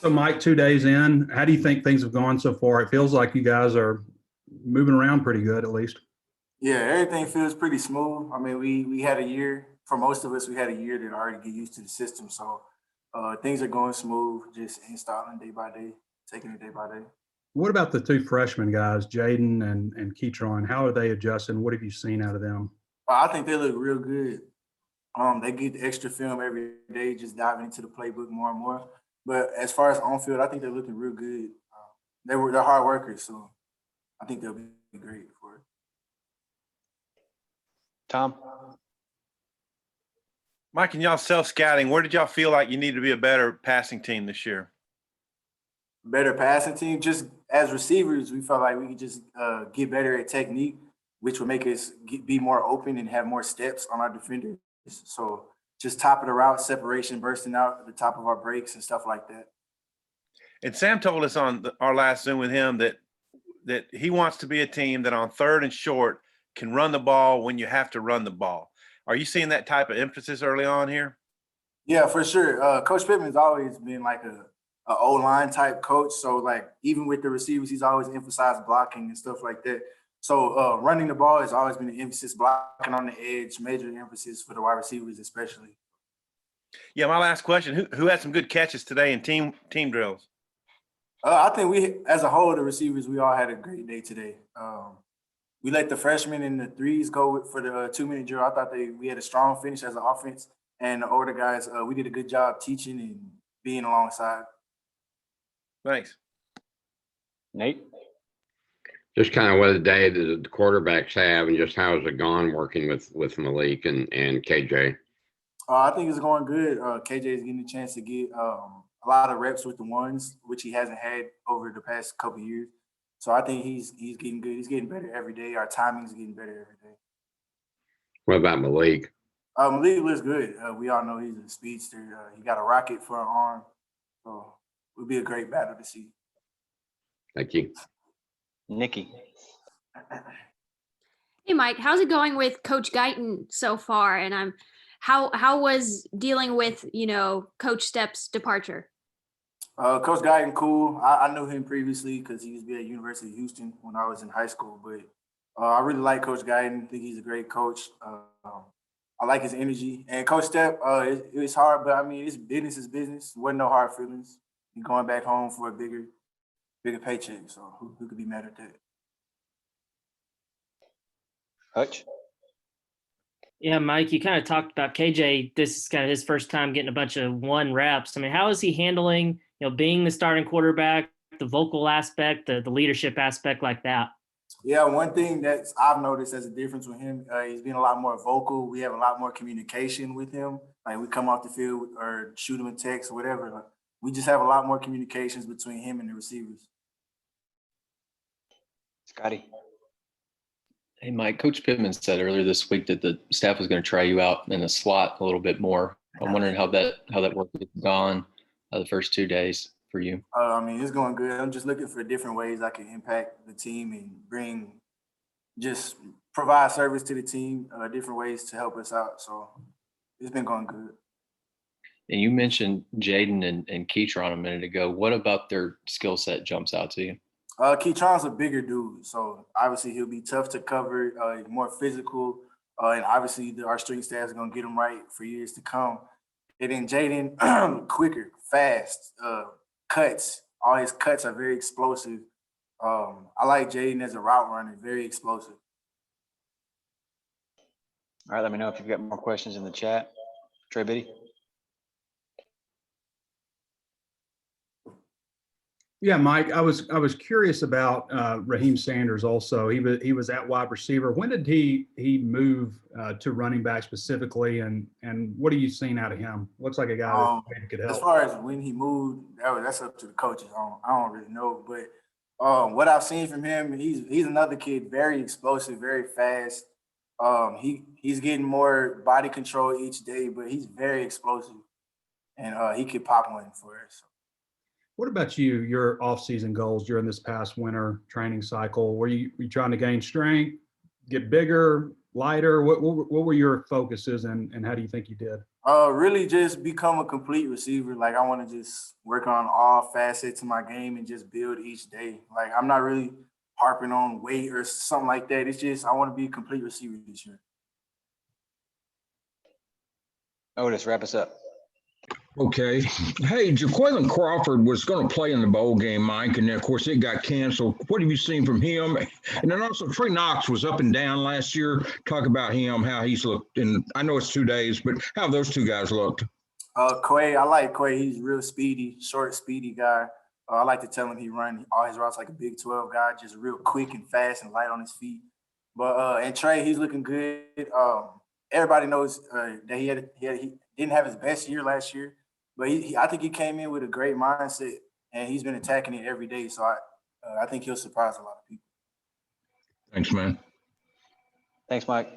So, Mike, 2 days in, how do you think things have gone so far? It feels like you guys are moving around pretty good, at least. Yeah, everything feels pretty smooth. I mean, we had a year for most of us. We had a year to already get used to the system, so things are going smooth. Just installing day by day, taking it day by day. What about the two freshman guys, Jaden and Keytron? How are they adjusting? What have you seen out of them? I think they look real good. They get the extra film every day, just diving into the playbook more and more. But as far as on field, I think they're looking real good. They're hard workers, so I think they'll be great for it. Tom? Mike, and y'all self-scouting, where did y'all feel like you need to be a better passing team this year? Better passing team. Just as receivers, we felt like we could just get better at technique, which would make us be more open and have more steps on our defenders. So just top of the route, separation, bursting out at the top of our breaks and stuff like that. And Sam told us on our last Zoom with him that he wants to be a team that on third and short can run the ball when you have to run the ball. Are you seeing that type of emphasis early on here? Yeah, for sure. Coach Pittman's always been like a O-line type coach. So like even with the receivers, he's always emphasized blocking and stuff like that. So running the ball has always been an emphasis, blocking on the edge, major emphasis for the wide receivers especially. Yeah, my last question, who had some good catches today in team drills? I think we, as a whole, the receivers, we all had a great day today. We let the freshmen and the threes go for the 2-minute drill. I thought we had a strong finish as an offense. And the older guys, we did a good job teaching and being alongside. Thanks. Nate? Just kind of what the day that the quarterbacks have and just how is it gone working with Malik and KJ? I think it's going good. KJ is getting a chance to get a lot of reps with the ones, which he hasn't had over the past couple of years. So I think he's getting good. He's getting better every day. Our timing's getting better every day. What about Malik? Malik looks good. We all know he's a speedster. He got a rocket for an arm. So it would be a great battle to see. Thank you. Nikki? Hey, Mike, how's it going with Coach Guyton so far? And how was dealing with, Coach Stepp's departure? Coach Guyton, cool. I knew him previously because he used to be at University of Houston when I was in high school. But I really like Coach Guyton. I think he's a great coach. I like his energy. And Coach Stepp, it was hard, but I mean, it's business is business. Wasn't no hard feelings. He's going back home for a bigger paycheck. So who could be mad at that? Hutch? Yeah, Mike, you kind of talked about KJ. This is kind of his first time getting a bunch of one reps. I mean, how is he handling, being the starting quarterback, the vocal aspect, the leadership aspect like that? Yeah, one thing that I've noticed as a difference with him, he's been a lot more vocal. We have a lot more communication with him. Like we come off the field or shoot him a text or whatever. Like, we just have a lot more communications between him and the receivers. Scotty? Hey, Mike, Coach Pittman said earlier this week that the staff was going to try you out in a slot a little bit more. I'm wondering how that work has gone the first 2 days for you. I mean, it's going good. I'm just looking for different ways I can impact the team and provide service to the team, different ways to help us out. So it's been going good. And you mentioned Jaden and Keytron a minute ago. What about their skill set jumps out to you? Keytron's a bigger dude, so obviously he'll be tough to cover, more physical, and obviously our strength staff is going to get him right for years to come. And then Jaden, quicker, fast, cuts. All his cuts are very explosive. I like Jaden as a route runner, very explosive. All right, let me know if you've got more questions in the chat. Trey Biddy? Yeah, Mike, I was curious about Raheem Sanders also. He was at wide receiver. When did he move to running back specifically, and what are you seeing out of him? Looks like a guy that could help. As far as when he moved, that's up to the coaches. I don't really know, but what I've seen from him, he's another kid, very explosive, very fast. He's getting more body control each day, but he's very explosive, and he could pop one for us. What about you, your off-season goals during this past winter training cycle? Were you trying to gain strength, get bigger, lighter? What were your focuses, and how do you think you did? Really just become a complete receiver. Like I want to just work on all facets of my game and just build each day. Like I'm not really harping on weight or something like that. It's just I want to be a complete receiver this year. Otis, wrap us up. Okay. Hey, Jaqueline Crawford was going to play in the bowl game, Mike, and then, of course, it got canceled. What have you seen from him? And then also, Trey Knox was up and down last year. Talk about him, how he's looked. And I know it's 2 days, but how have those two guys looked? Quay, I like Quay. He's real speedy, short, speedy guy. I like to tell him he run all his routes like a Big 12 guy, just real quick and fast and light on his feet. But and Trey, he's looking good. Everybody knows that he didn't have his best year last year, but I think he came in with a great mindset and he's been attacking it every day. So I think he'll surprise a lot of people. Thanks, man. Thanks, Mike.